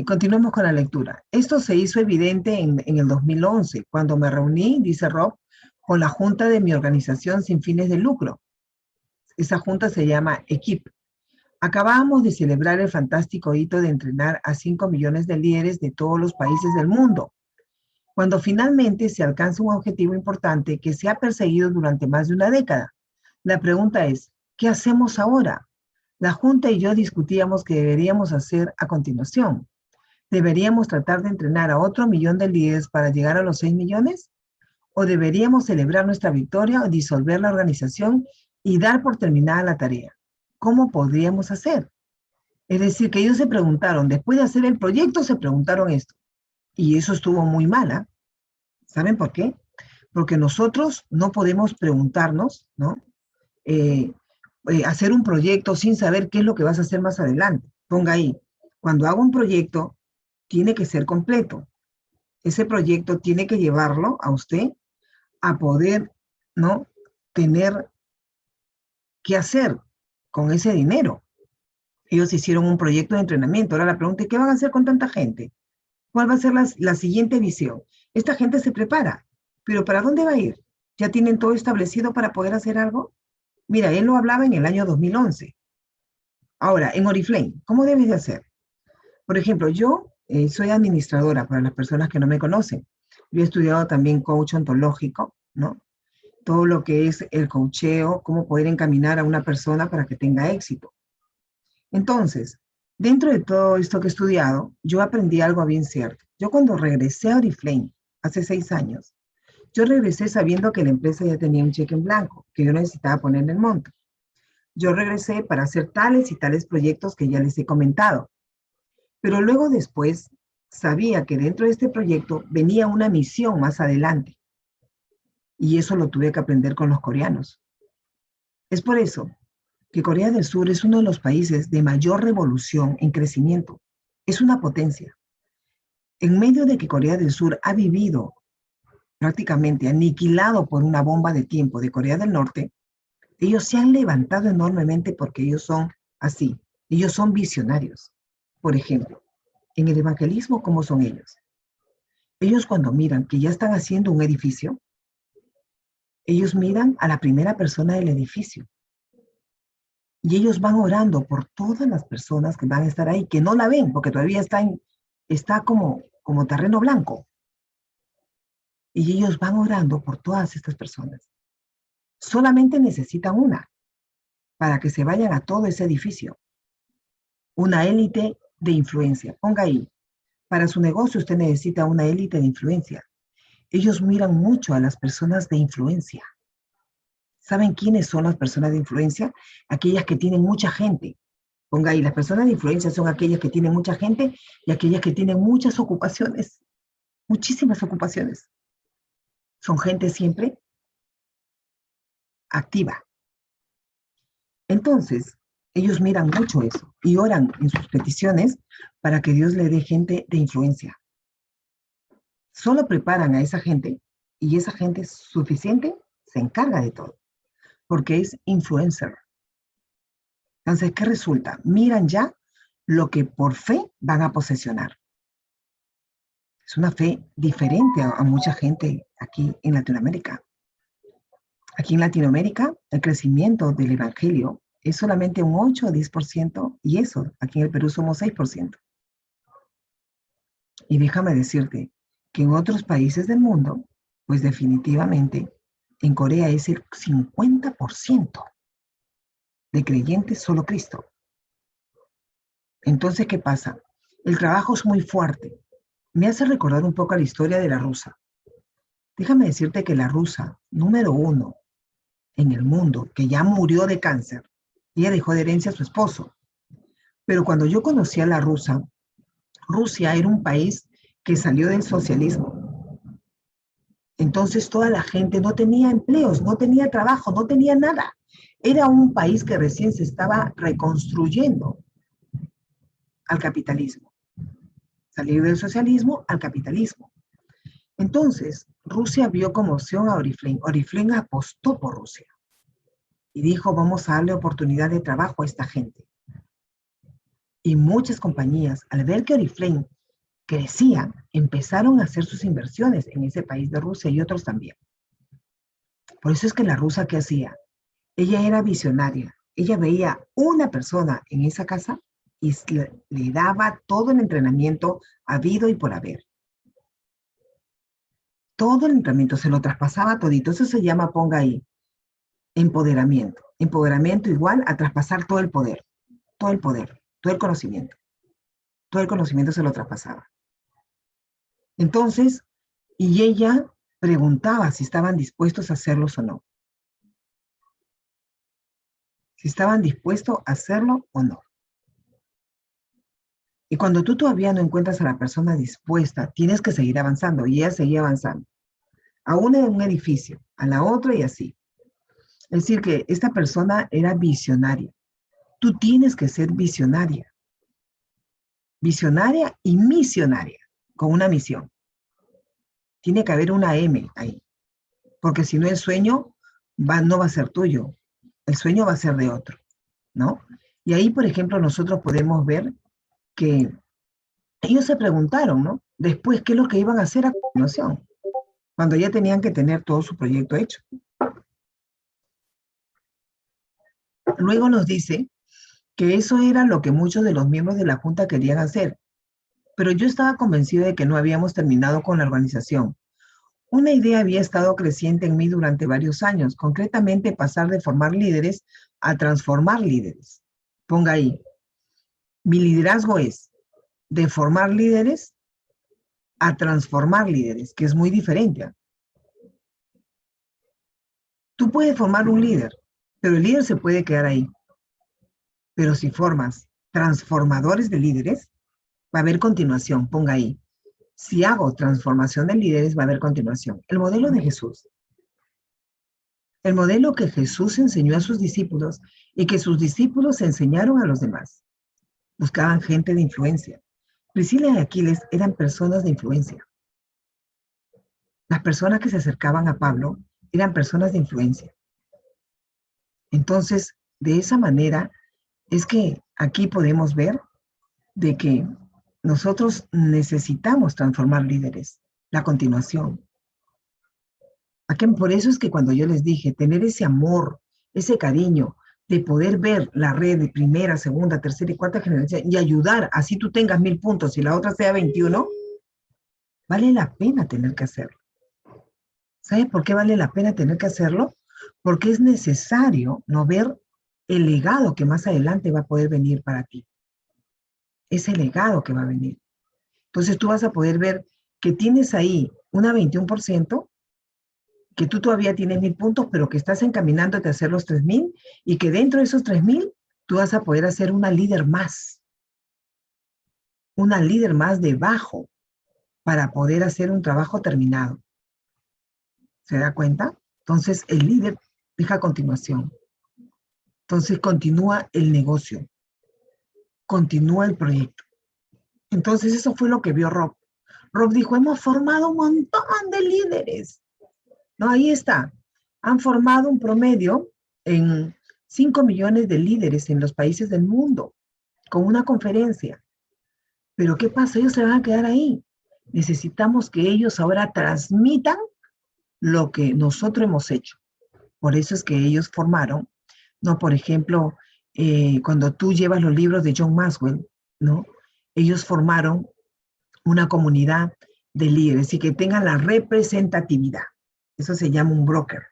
continuemos con la lectura. Esto se hizo evidente en el 2011, cuando me reuní, dice Rob, con la junta de mi organización sin fines de lucro. Esa junta se llama EQUIP. Acabábamos de celebrar el fantástico hito de entrenar a 5 millones de líderes de todos los países del mundo. Cuando finalmente se alcanza un objetivo importante que se ha perseguido durante más de una década, la pregunta es, ¿qué hacemos ahora? La Junta y yo discutíamos qué deberíamos hacer a continuación. ¿Deberíamos tratar de entrenar a otro millón de líderes para llegar a los 6 millones? ¿O deberíamos celebrar nuestra victoria o disolver la organización y dar por terminada la tarea? ¿Cómo podríamos hacer? Es decir, que ellos se preguntaron, después de hacer el proyecto, se preguntaron esto. Y eso estuvo muy mala. ¿Saben por qué? Porque nosotros no podemos preguntarnos, ¿no? Eh, hacer un proyecto sin saber qué es lo que vas a hacer más adelante. Ponga ahí, cuando hago un proyecto, tiene que ser completo. Ese proyecto tiene que llevarlo a usted a poder, ¿no? Tener qué hacer con ese dinero. Ellos hicieron un proyecto de entrenamiento. Ahora la pregunta es, ¿qué van a hacer con tanta gente? ¿Cuál va a ser la siguiente visión? Esta gente se prepara, pero ¿para dónde va a ir? ¿Ya tienen todo establecido para poder hacer algo? Mira, él lo hablaba en el año 2011. Ahora, en Oriflame, ¿cómo debes de hacer? Por ejemplo, yo soy administradora para las personas que no me conocen. Yo he estudiado también coach ontológico, ¿no? Todo lo que es el coacheo, cómo poder encaminar a una persona para que tenga éxito. Entonces, dentro de todo esto que he estudiado, yo aprendí algo bien cierto. Yo cuando regresé a Oriflame, hace 6 años, yo regresé sabiendo que la empresa ya tenía un cheque en blanco, que yo necesitaba poner en el monto. Yo regresé para hacer tales y tales proyectos que ya les he comentado. Pero luego después sabía que dentro de este proyecto venía una misión más adelante. Y eso lo tuve que aprender con los coreanos. Es por eso que Corea del Sur es uno de los países de mayor revolución en crecimiento. Es una potencia. En medio de que Corea del Sur ha vivido prácticamente aniquilado por una bomba de tiempo de Corea del Norte, ellos se han levantado enormemente porque ellos son así. Ellos son visionarios. Por ejemplo, en el evangelismo, ¿cómo son ellos? Ellos cuando miran que ya están haciendo un edificio, ellos miran a la primera persona del edificio. Y ellos van orando por todas las personas que van a estar ahí, que no la ven, porque todavía está como terreno blanco. Y ellos van orando por todas estas personas. Solamente necesitan una para que se vayan a todo ese edificio. Una élite de influencia. Ponga ahí. Para su negocio usted necesita una élite de influencia. Ellos miran mucho a las personas de influencia. ¿Saben quiénes son las personas de influencia? Aquellas que tienen mucha gente. Ponga ahí, las personas de influencia son aquellas que tienen mucha gente y aquellas que tienen muchas ocupaciones, muchísimas ocupaciones. Son gente siempre activa. Entonces, ellos miran mucho eso y oran en sus peticiones para que Dios le dé gente de influencia. Solo preparan a esa gente y esa gente suficiente se encarga de todo, porque es influencer. Entonces, ¿qué resulta? Miran ya lo que por fe van a posesionar. Es una fe diferente a mucha gente aquí en Latinoamérica. Aquí en Latinoamérica, el crecimiento del evangelio es solamente un 8 o 10%, y eso, aquí en el Perú somos 6%. Y déjame decirte que en otros países del mundo, pues definitivamente, en Corea es el 50% de creyentes solo Cristo. Entonces, ¿qué pasa? El trabajo es muy fuerte. Me hace recordar un poco a la historia de la rusa. Déjame decirte que la rusa, número 1 en el mundo, que ya murió de cáncer, ella dejó de herencia a su esposo. Pero cuando yo conocí a la rusa, Rusia era un país que salió del socialismo. Entonces toda la gente no tenía empleos, no tenía trabajo, no tenía nada. Era un país que recién se estaba reconstruyendo al capitalismo. Salir del socialismo al capitalismo. Entonces, Rusia vio como opción a Oriflame. Oriflame apostó por Rusia y dijo, vamos a darle oportunidad de trabajo a esta gente. Y muchas compañías, al ver que Oriflame crecía, empezaron a hacer sus inversiones en ese país de Rusia y otros también. Por eso es que la rusa, ¿qué hacía? Ella era visionaria. Ella veía una persona en esa casa y le daba todo el entrenamiento habido y por haber. Todo el entrenamiento se lo traspasaba todito. Eso se llama, ponga ahí, empoderamiento. Empoderamiento igual a traspasar todo el poder, todo el poder, todo el conocimiento. Todo el conocimiento se lo traspasaba. Entonces, y ella preguntaba si estaban dispuestos a hacerlos o no. Si estaban dispuestos a hacerlo o no. Y cuando tú todavía no encuentras a la persona dispuesta, tienes que seguir avanzando. Y ella seguía avanzando. A una en un edificio, a la otra y así. Es decir, que esta persona era visionaria. Tú tienes que ser visionaria. Visionaria y misionaria, con una misión. Tiene que haber una M ahí. Porque si no, el sueño no va a ser tuyo. El sueño va a ser de otro, ¿no? Y ahí, por ejemplo, nosotros podemos ver que ellos se preguntaron, ¿no? después qué es lo que iban a hacer a continuación, cuando ya tenían que tener todo su proyecto hecho. Luego nos dice que eso era lo que muchos de los miembros de la Junta querían hacer, pero yo estaba convencido de que no habíamos terminado con la organización. Una idea había estado creciente en mí durante varios años, concretamente pasar de formar líderes a transformar líderes. Ponga ahí, mi liderazgo es de formar líderes a transformar líderes, que es muy diferente. ¿Eh? Tú puedes formar un líder, pero el líder se puede quedar ahí. Pero si formas transformadores de líderes, va a haber continuación, ponga ahí. Si hago transformación de líderes, va a haber continuación. El modelo de Jesús. El modelo que Jesús enseñó a sus discípulos y que sus discípulos enseñaron a los demás. Buscaban gente de influencia. Priscila y Aquiles eran personas de influencia. Las personas que se acercaban a Pablo eran personas de influencia. Entonces, de esa manera es que aquí podemos ver de que nosotros necesitamos transformar líderes. La continuación. Aquí, por eso es que cuando yo les dije, tener ese amor, ese cariño, de poder ver la red de primera, segunda, tercera y cuarta generación y ayudar, así tú tengas 1000 puntos y la otra sea 21, vale la pena tener que hacerlo. ¿Sabes por qué vale la pena tener que hacerlo? Porque es necesario no ver el legado que más adelante va a poder venir para ti. Ese legado que va a venir. Entonces tú vas a poder ver que tienes ahí una 21%, que tú todavía tienes 1000 puntos, pero que estás encaminándote a hacer los 3000 y que dentro de esos 3000 tú vas a poder hacer una líder más debajo para poder hacer un trabajo terminado. ¿Se da cuenta? Entonces el líder deja continuación. Entonces continúa el negocio, continúa el proyecto. Entonces eso fue lo que vio Rob. Rob dijo, hemos formado un montón de líderes. No, ahí está. Han formado un promedio en 5 millones de líderes en los países del mundo, con una conferencia. Pero ¿qué pasa? Ellos se van a quedar ahí. Necesitamos que ellos ahora transmitan lo que nosotros hemos hecho. Por eso es que ellos formaron, ¿no? Por ejemplo, cuando tú llevas los libros de John Maxwell, ¿no? Ellos formaron una comunidad de líderes y que tengan la representatividad. Eso se llama un broker.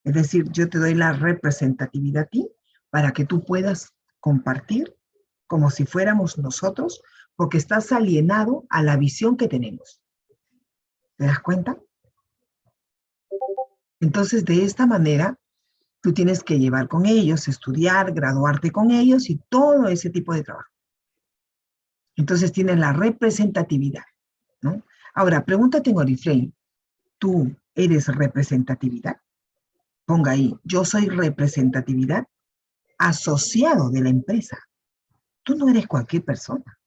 Es decir, yo te doy la representatividad a ti para que tú puedas compartir como si fuéramos nosotros, porque estás alienado a la visión que tenemos. ¿Te das cuenta? Entonces, de esta manera, tú tienes que llevar con ellos, estudiar, graduarte con ellos y todo ese tipo de trabajo. Entonces, tienes la representatividad, ¿no? Ahora, pregúntate en Oriflame, ¿tú eres representatividad? Ponga ahí, yo soy representatividad asociado de la empresa. Tú no eres cualquier persona.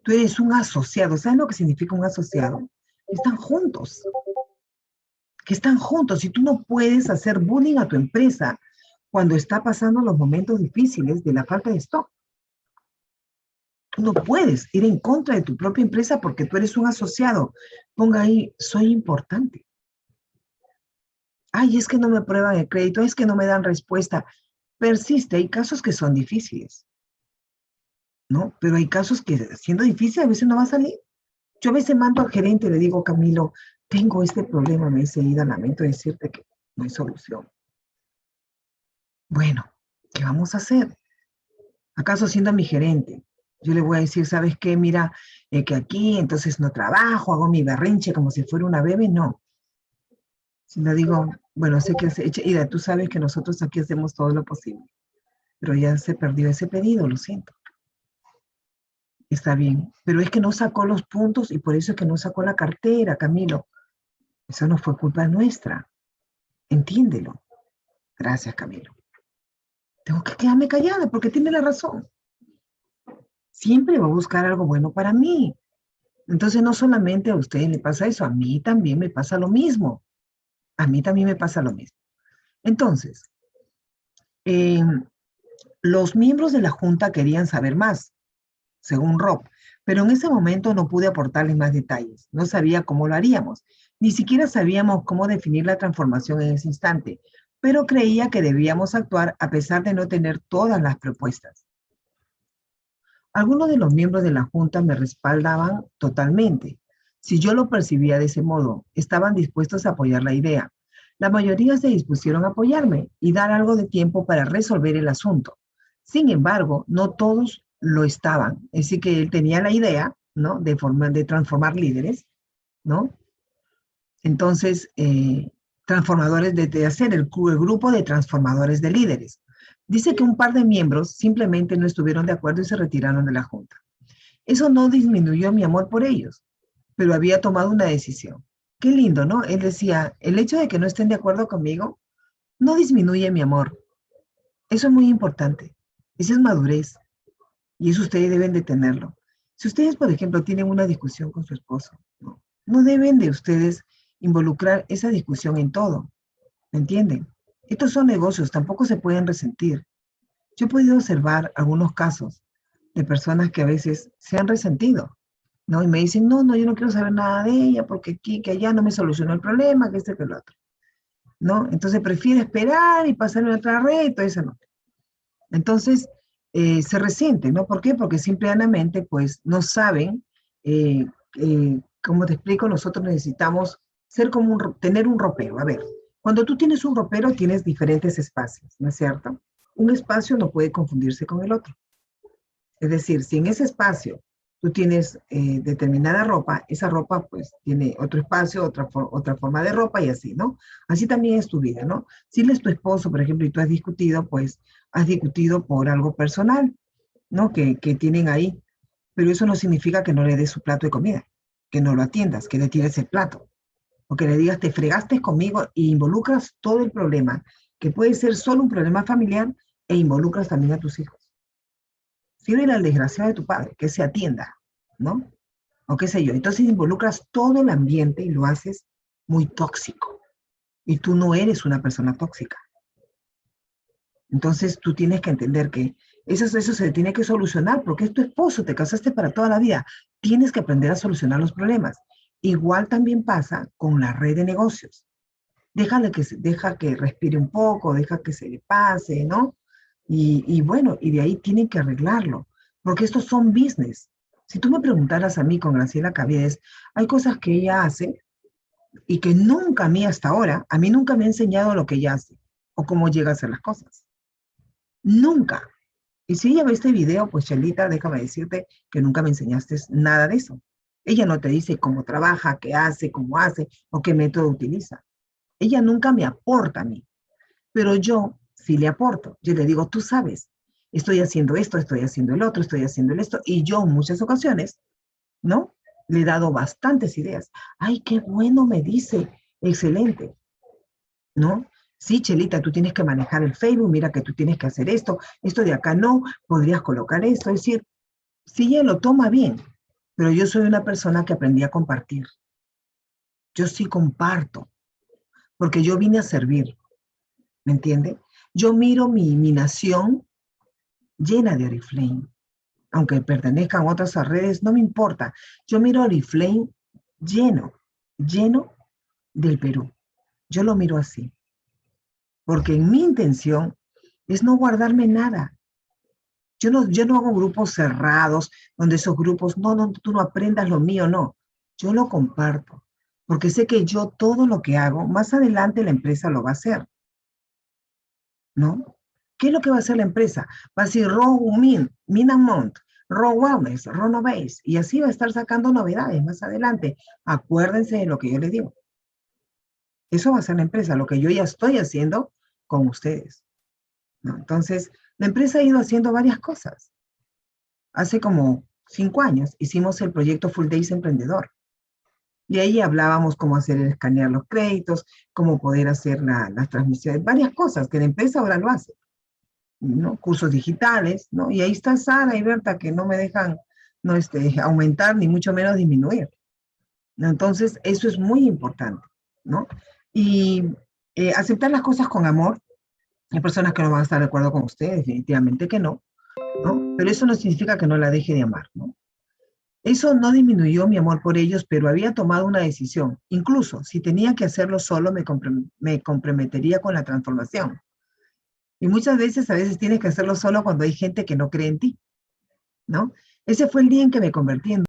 Tú eres un asociado. ¿Sabes lo que significa un asociado? Están juntos. Que están juntos. Y tú no puedes hacer bullying a tu empresa cuando está pasando los momentos difíciles de la falta de stock. Tú no puedes ir en contra de tu propia empresa porque tú eres un asociado. Ponga ahí, soy importante. Ay, es que no me aprueban el crédito, es que no me dan respuesta. Persiste, hay casos que son difíciles, ¿no? Pero hay casos que siendo difícil a veces no va a salir. Yo a veces mando al gerente y le digo, Camilo, tengo este problema, me dice, Ida, lamento decirte que no hay solución. Bueno, ¿qué vamos a hacer? ¿Acaso siendo mi gerente? Yo le voy a decir, ¿sabes qué? Mira, que aquí entonces no trabajo, hago mi berrinche como si fuera una bebé, no. Si no digo, bueno, sé que Ida, tú sabes que nosotros aquí hacemos todo lo posible, pero ya se perdió ese pedido, lo siento. Está bien, pero es que no sacó los puntos y por eso es que no sacó la cartera, Camilo. Eso no fue culpa nuestra. Entiéndelo. Gracias, Camilo. Tengo que quedarme callada porque tiene la razón. Siempre va a buscar algo bueno para mí. Entonces, no solamente a ustedes le pasa eso, a mí también me pasa lo mismo. A mí también me pasa lo mismo. Entonces, los miembros de la Junta querían saber más. según Rob, pero en ese momento no pude aportarles más detalles. No sabía cómo lo haríamos. Ni siquiera sabíamos cómo definir la transformación en ese instante, pero creía que debíamos actuar a pesar de no tener todas las propuestas. Algunos de los miembros de la Junta me respaldaban totalmente. Si yo lo percibía de ese modo, estaban dispuestos a apoyar la idea. La mayoría se dispusieron a apoyarme y dar algo de tiempo para resolver el asunto. Sin embargo, no todos lo estaban. Así que él tenía la idea, ¿no? De transformar líderes, ¿no? Entonces, transformadores, de hacer el grupo de transformadores de líderes. Dice que un par de miembros simplemente no estuvieron de acuerdo y se retiraron de la junta. Eso no disminuyó mi amor por ellos, pero había tomado una decisión. Qué lindo, ¿no? Él decía, el hecho de que no estén de acuerdo conmigo no disminuye mi amor. Eso es muy importante. Esa es madurez y eso ustedes deben de tenerlo. Si ustedes, por ejemplo, tienen una discusión con su esposo, ¿no? No deben de ustedes involucrar esa discusión en todo, ¿me entienden? Estos son negocios, tampoco se pueden resentir. Yo he podido observar algunos casos de personas que a veces se han resentido, ¿no? Y me dicen, no, yo no quiero saber nada de ella porque aquí, que allá no me solucionó el problema, que este, que el otro, ¿no? Entonces prefiere esperar y pasar en otra red y todo eso, ¿no? Entonces, se resienten, ¿no? ¿Por qué? Porque simplemente, pues, no saben, como te explico, nosotros necesitamos ser como tener un ropero. A ver, cuando tú tienes un ropero, tienes diferentes espacios, ¿no es cierto? Un espacio no puede confundirse con el otro. Es decir, si en ese espacio tú tienes determinada ropa, esa ropa pues tiene otro espacio, otra forma de ropa y así, ¿no? Así también es tu vida, ¿no? Si él es tu esposo, por ejemplo, y tú has discutido, pues has discutido por algo personal, ¿no? Que tienen ahí, pero eso no significa que no le des su plato de comida, que no lo atiendas, que le tires el plato, o que le digas, te fregaste conmigo e involucras todo el problema, que puede ser solo un problema familiar e involucras también a tus hijos. Sirve al desgraciado de tu padre, que se atienda, ¿no? O qué sé yo. Entonces involucras todo el ambiente y lo haces muy tóxico. Y tú no eres una persona tóxica. Entonces tú tienes que entender que eso se tiene que solucionar porque es tu esposo, te casaste para toda la vida. Tienes que aprender a solucionar los problemas. Igual también pasa con la red de negocios. Deja que respire un poco, deja que se le pase, ¿no? Y bueno, y de ahí tienen que arreglarlo, porque estos son business. Si tú me preguntaras a mí con Graciela Caviedes, hay cosas que ella hace y que nunca a mí hasta ahora, a mí nunca me ha enseñado lo que ella hace o cómo llega a hacer las cosas. Nunca. Y si ella ve este video, pues Chelita, déjame decirte que nunca me enseñaste nada de eso. Ella no te dice cómo trabaja, qué hace, cómo hace o qué método utiliza. Ella nunca me aporta a mí, pero yo sí le aporto. Yo le digo, tú sabes, estoy haciendo esto, estoy haciendo el otro, estoy haciendo esto, y yo en muchas ocasiones, ¿no? Le he dado bastantes ideas. Ay, qué bueno me dice, excelente, ¿no? Sí, Chelita, tú tienes que manejar el Facebook, mira que tú tienes que hacer esto de acá no, podrías colocar esto, es decir, sí, ella lo toma bien, pero yo soy una persona que aprendí a compartir. Yo sí comparto, porque yo vine a servir, ¿me entiende? Yo miro mi nación llena de Oriflame, aunque pertenezcan a otras redes, no me importa. Yo miro Oriflame lleno del Perú. Yo lo miro así, porque en mi intención es no guardarme nada. Yo no hago grupos cerrados, donde esos grupos, no, tú no aprendas lo mío, no. Yo lo comparto, porque sé que yo todo lo que hago, más adelante la empresa lo va a hacer, ¿no? ¿Qué es lo que va a hacer la empresa? Va a decir Raw Min Amount, Raw Wellness, Raw Novase, y así va a estar sacando novedades más adelante. Acuérdense de lo que yo les digo. Eso va a ser la empresa, lo que yo ya estoy haciendo con ustedes, ¿no? Entonces, la empresa ha ido haciendo varias cosas. Hace como 5 años hicimos el proyecto Full Days Emprendedor. Y ahí hablábamos cómo hacer escanear los créditos, cómo poder hacer las transmisiones, varias cosas que la empresa ahora lo hace, ¿no? Cursos digitales, ¿no? Y ahí está Sara y Berta que no me dejan no, aumentar ni mucho menos disminuir, ¿no? Entonces, eso es muy importante, ¿no? Y aceptar las cosas con amor. Hay personas que no van a estar de acuerdo con usted, definitivamente que no, ¿no? Pero eso no significa que no la deje de amar, ¿no? Eso no disminuyó mi amor por ellos, pero había tomado una decisión. Incluso si tenía que hacerlo solo, me comprometería con la transformación. Y muchas veces, a veces tienes que hacerlo solo cuando hay gente que no cree en ti, ¿no? Ese fue el día en que me convertí en